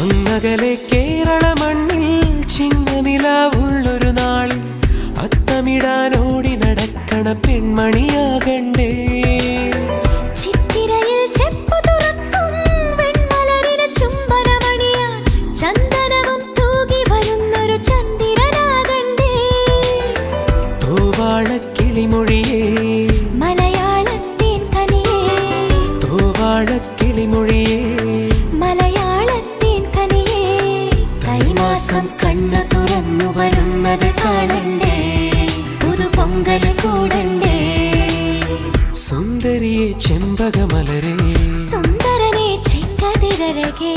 അങ്ങകലെ കേരള മണ്ണിൽ ചിങ്ങനിലാവുള്ളൊരു നാളിൽ അത്തമിടാനോടി നടക്കണ പെൺമണിയാകണ്ടേ. ചിത്തിരയിൽ ചെപ്പു തുറക്കും വെൺമലരിന് ചുംബനമണിയാൻ ചന്ദനവും തൂകി വരുന്നൊരു ചന്ദ്രനാകണ്ടേ. തോവാളക്കിളിമൊഴിയേ മലയാളത്തിൻ കനിയേ, തോവാളക്കിളിമൊഴിയേ മലയാളത്തിൻ കനിയേ. കൈമാസം കണ്ണു തുറന്നു വരുന്നത് കാണണ്ടേ, പുതുപൊങ്കൽ കൂടണ്ടേ. സുന്ദരിയെ ചെമ്പകമലരേ, സുന്ദരനെ ചെങ്കതിരഴകേ.